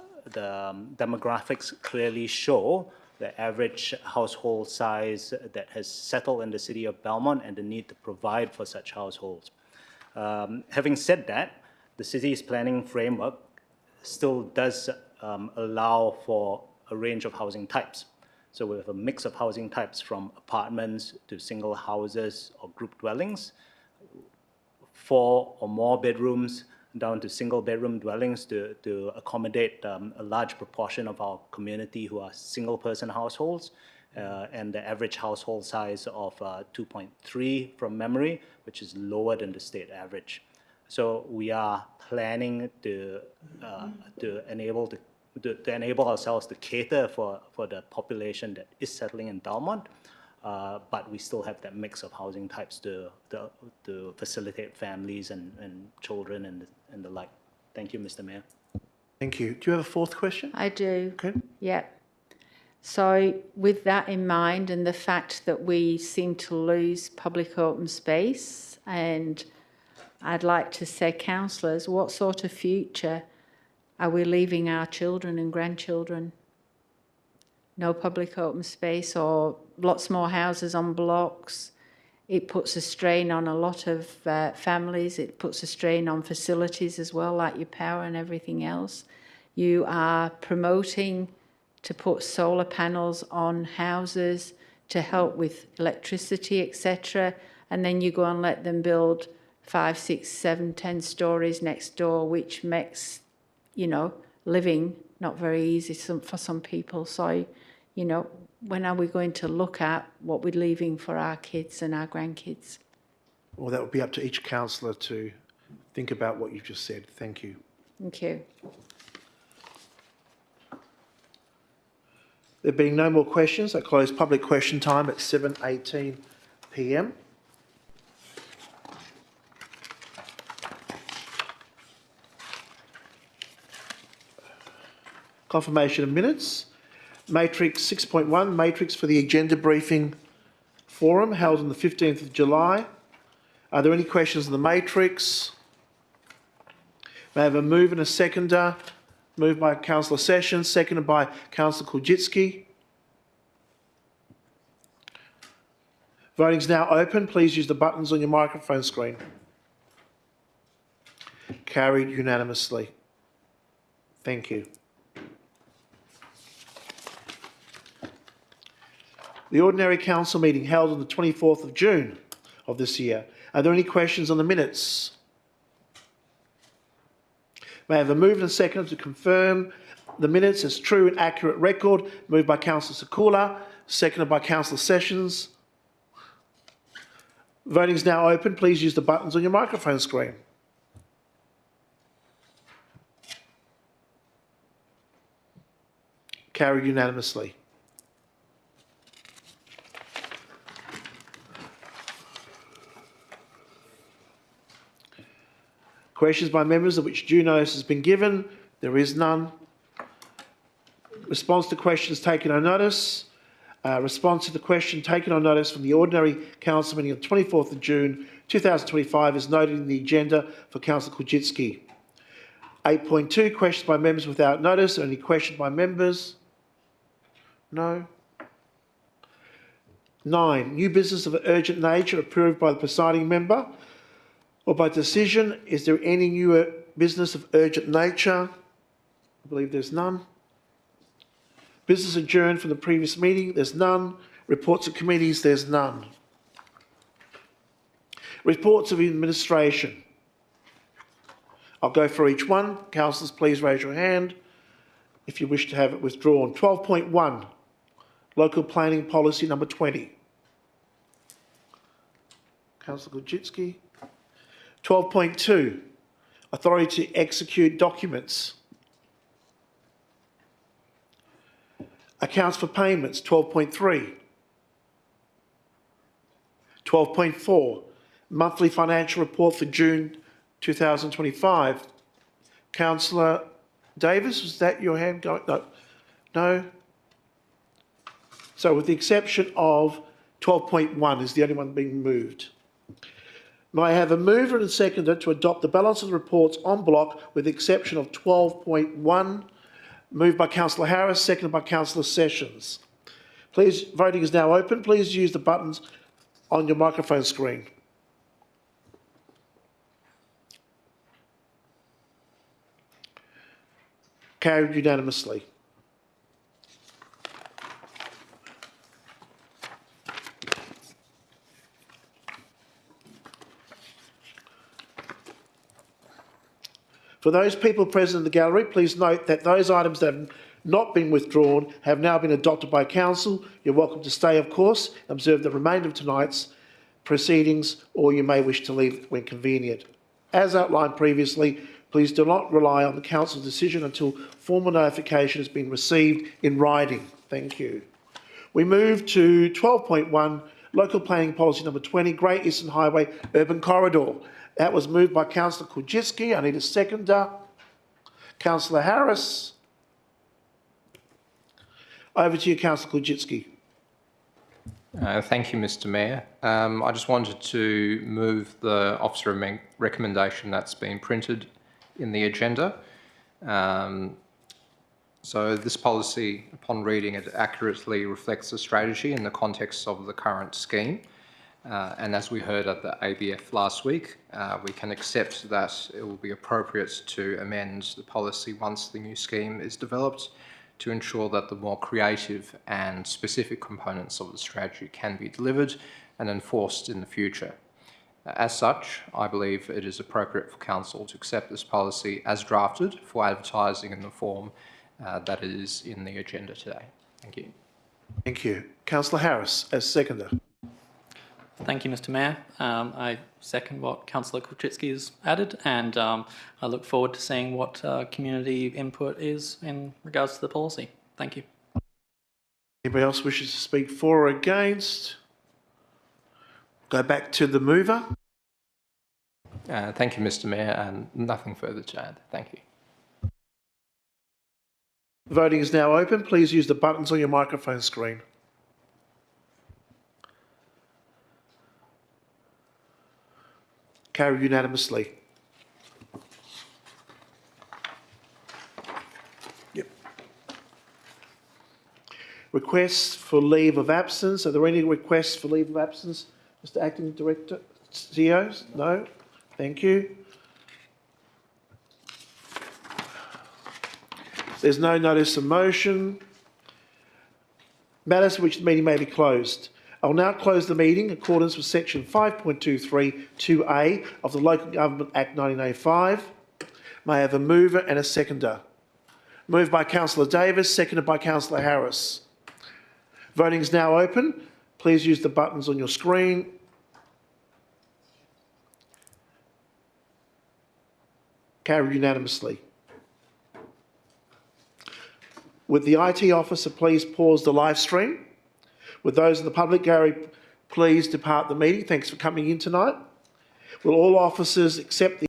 demographics clearly show the average household size that has settled in the city of Belmont and the need to provide for such households. Having said that, the city's planning framework still does allow for a range of housing types. So we have a mix of housing types from apartments to single houses or group dwellings, 4 or more bedrooms down to single bedroom dwellings to accommodate a large proportion of our community who are single person households, and the average household size of 2.3 from memory, which is lower than the state average. So we are planning to enable ourselves to cater for the population that is settling in Belmont, but we still have that mix of housing types to facilitate families and children and the like. Thank you, Mr. Mayor. Thank you. Do you have a fourth question? I do. Okay. Yep. So with that in mind and the fact that we seem to lose public open space, and I'd like to say, councillors, what sort of future are we leaving our children and grandchildren? No public open space or lots more houses on blocks. It puts a strain on a lot of families. It puts a strain on facilities as well, like your power and everything else. You are promoting to put solar panels on houses to help with electricity, etc. And then you go and let them build 5, 6, 7, 10 stories next door, which makes, living not very easy for some people. So, when are we going to look at what we're leaving for our kids and our grandkids? Well, that would be up to each councillor to think about what you've just said. Thank you. Thank you. There being no more questions, I close public question time at 7:18 p.m. Confirmation of minutes. Matrix 6.1, matrix for the agenda briefing forum held on the 15th of July. Are there any questions on the matrix? May I have a move and a seconder? Moved by Councillor Sessions, seconded by Councillor Kulczycki. Voting is now open. Please use the buttons on your microphone screen. Carried unanimously. Thank you. The ordinary council meeting held on the 24th of June of this year. Are there any questions on the minutes? May I have a move and a second to confirm the minutes as true and accurate record? Moved by Councillor Sekula, seconded by Councillor Sessions. Voting is now open. Please use the buttons on your microphone screen. Carried unanimously. Questions by members of which due notice has been given? There is none. Response to questions taken on notice. Response to the question taken on notice from the ordinary council meeting of 24th of June 2025 is noted in the agenda for Councillor Kujitsky. 8.2, questions by members without notice. Any questions by members? No. 9, new business of urgent nature approved by the presiding member or by decision. Is there any new business of urgent nature? I believe there's none. Business adjourned from the previous meeting, there's none. Reports of committees, there's none. Reports of administration. I'll go for each one. Councillors, please raise your hand if you wish to have it withdrawn. 12.1, local planning policy number 20. Councillor Kujitsky. 12.2, authority to execute documents. Accounts for payments, 12.3. 12.4, monthly financial report for June 2025. Councillor Davis, was that your hand going? No. No. So with the exception of 12.1 is the only one being moved. May I have a mover and a seconder to adopt the balance of the reports en bloc with the exception of 12.1? Moved by Councillor Harris, seconded by Councillor Sessions. Please, voting is now open. Please use the buttons on your microphone screen. Carried unanimously. For those people present in the gallery, please note that those items that have not been withdrawn have now been adopted by Council. You're welcome to stay, of course, and observe the remainder of tonight's proceedings, or you may wish to leave when convenient. As outlined previously, please do not rely on the Council's decision until formal notification has been received in writing. Thank you. We move to 12.1, local planning policy number 20, Great Eastern Highway Urban Corridor. That was moved by Councillor Kujitsky. I need a seconder. Councillor Harris. Over to you, Councillor Kujitsky. Thank you, Mr. Mayor. I just wanted to move the officer recommendation that's been printed in the agenda. So this policy, upon reading it, accurately reflects the strategy in the context of the current scheme. And as we heard at the ABF last week, we can accept that it will be appropriate to amend the policy once the new scheme is developed to ensure that the more creative and specific components of the strategy can be delivered and enforced in the future. As such, I believe it is appropriate for Council to accept this policy as drafted for advertising in the form that it is in the agenda today. Thank you. Thank you. Councillor Harris, as seconder. Thank you, Mr. Mayor. I second what Councillor Kujitsky has added, and I look forward to seeing what community input is in regards to the policy. Thank you. Anybody else wishes to speak for or against? Go back to the mover. Thank you, Mr. Mayor, and nothing further to add. Thank you. Voting is now open. Please use the buttons on your microphone screen. Carried unanimously. Yep. Requests for leave of absence. Are there any requests for leave of absence, Mr. Acting Director? CEOs? No? Thank you. There's no notice of motion. Matters for which the meeting may be closed. I will now close the meeting in accordance with section 5.23(2)(a) of the Local Government Act 1985. May I have a mover and a seconder? Moved by Councillor Davis, seconded by Councillor Harris. Voting is now open. Please use the buttons on your screen. Carried unanimously. Would the IT officer please pause the live stream? Would those in the public gallery please depart the meeting? Thanks for coming in tonight. Will all officers accept the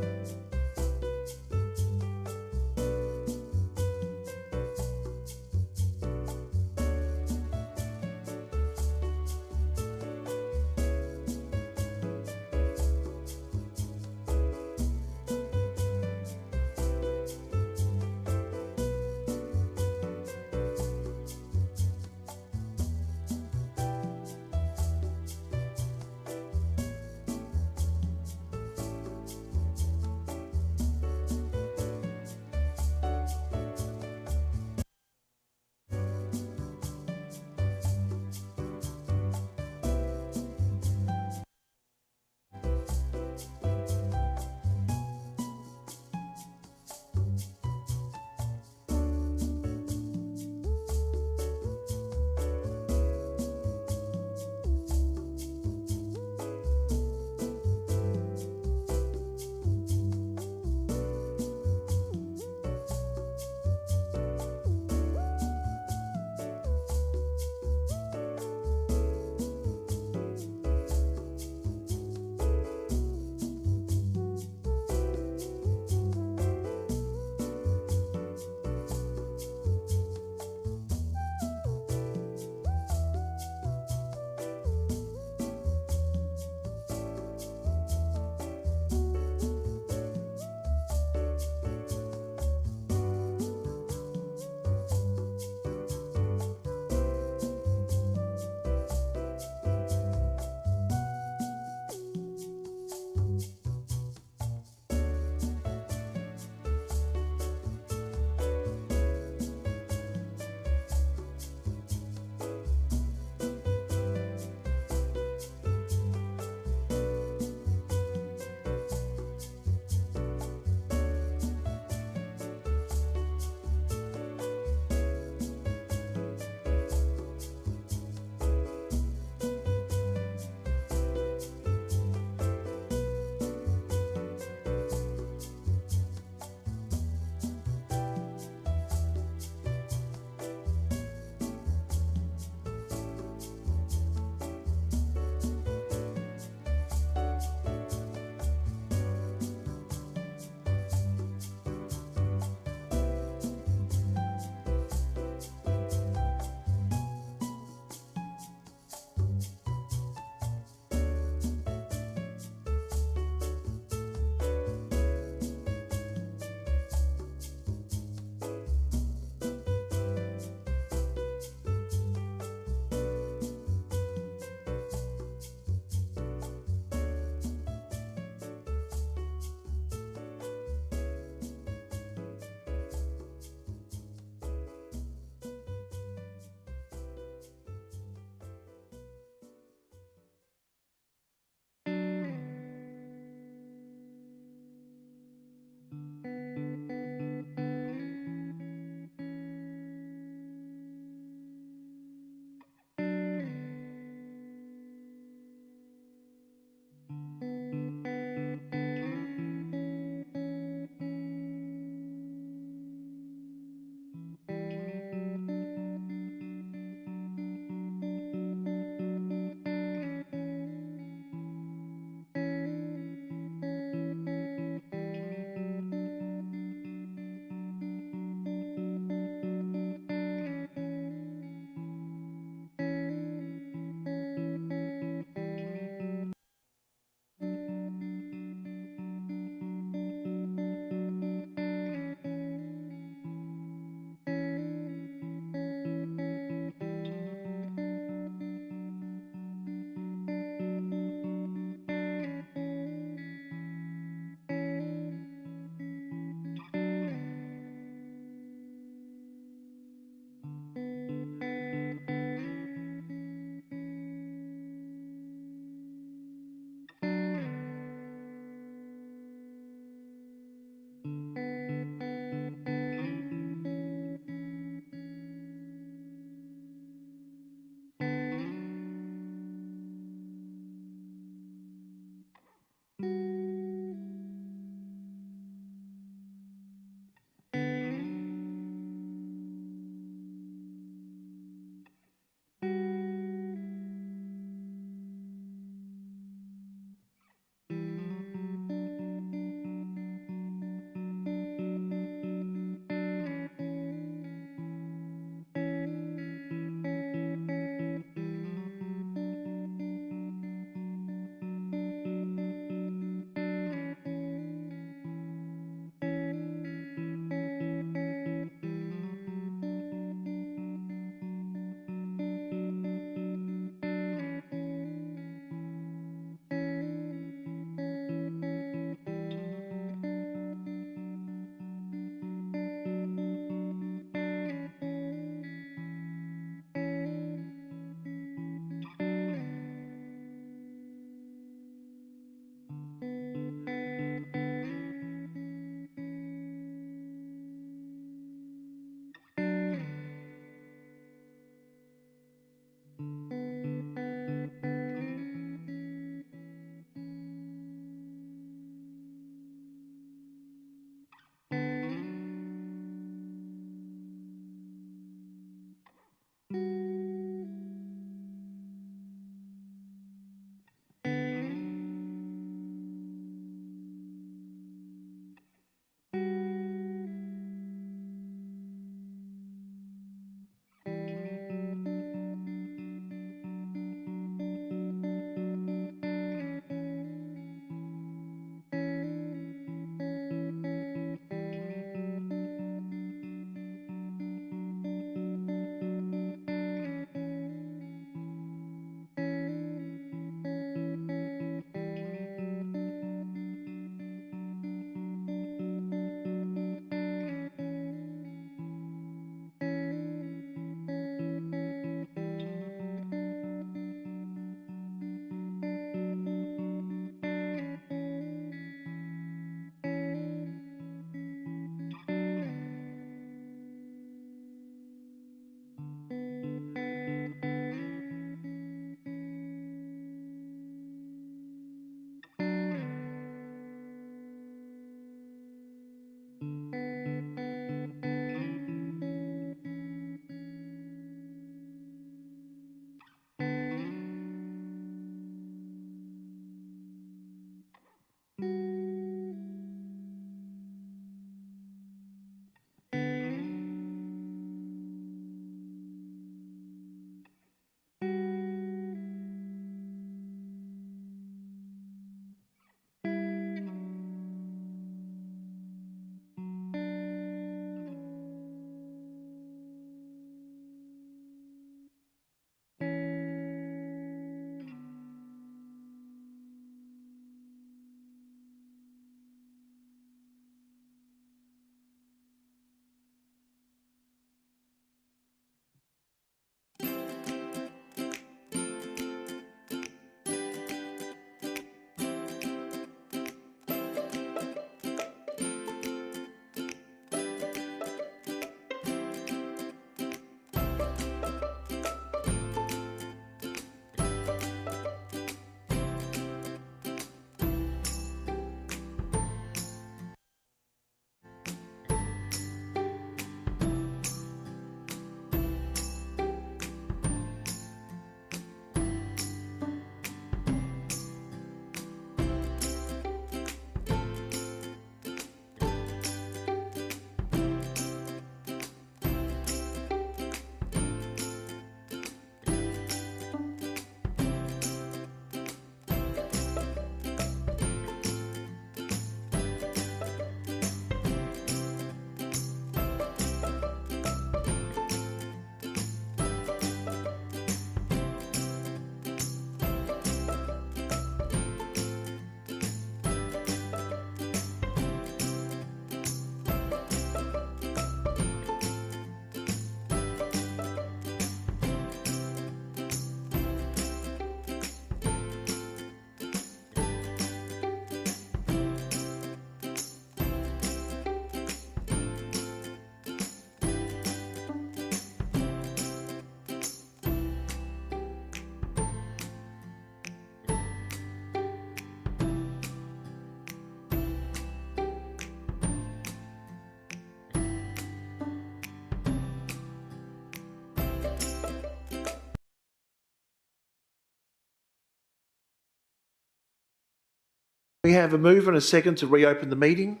We have a mover and a second to reopen the meeting.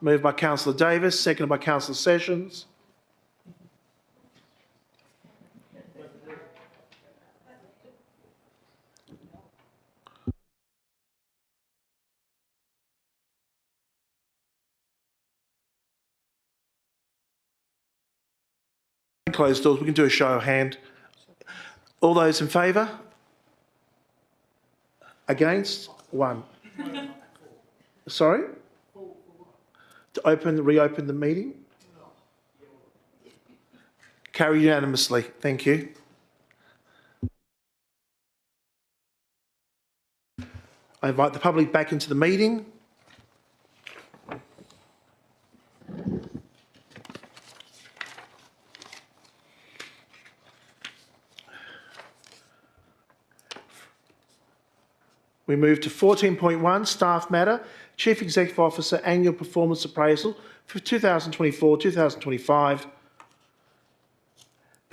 Moved by Councillor Davis, seconded by Councillor Sessions. Closed doors, we can do a show of hand. All those in favour? Against? One. Sorry? To reopen the meeting? Carried unanimously. Thank you. I invite the public back into the meeting. We move to 14.1, Staff Matter, Chief Executive Officer Annual Performance Appraisal for 2024-2025.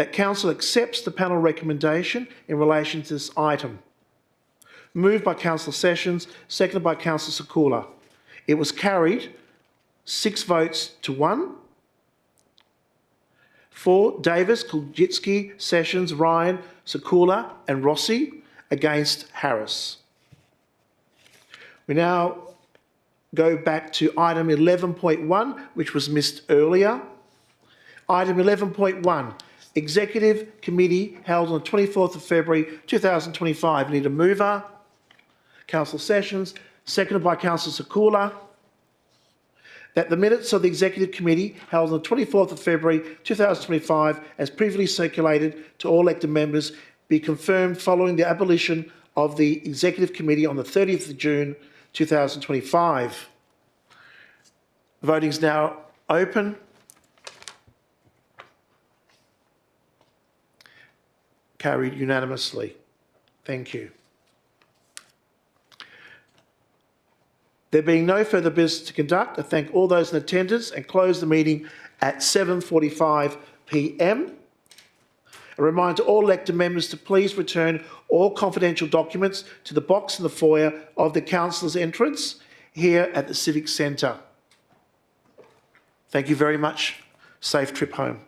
that Council accepts the panel recommendation in relation to this item. Moved by Councillor Sessions, seconded by Councillor Sekula. It was carried 6 votes to 1. For Davis, Kuljitsky, Sessions, Ryan, Sekula and Rossi, against Harris. We now go back to item 11.1, which was missed earlier. Item 11.1, Executive Committee held on the 24th of February 2025. Need a mover. Councillor Sessions, seconded by Councillor Sekula. That the minutes of the Executive Committee held on the 24th of February 2025, as previously circulated to all elected members, be confirmed following the abolition of the Executive Committee on the 30th of June 2025. Voting is now open. Carried unanimously. Thank you. There being no further business to conduct, I thank all those in attendance and close the meeting at 7:45 p.m. A reminder to all elected members to please return all confidential documents to the box in the foyer of the councillor's entrance here at the Civic Centre. Thank you very much. Safe trip home.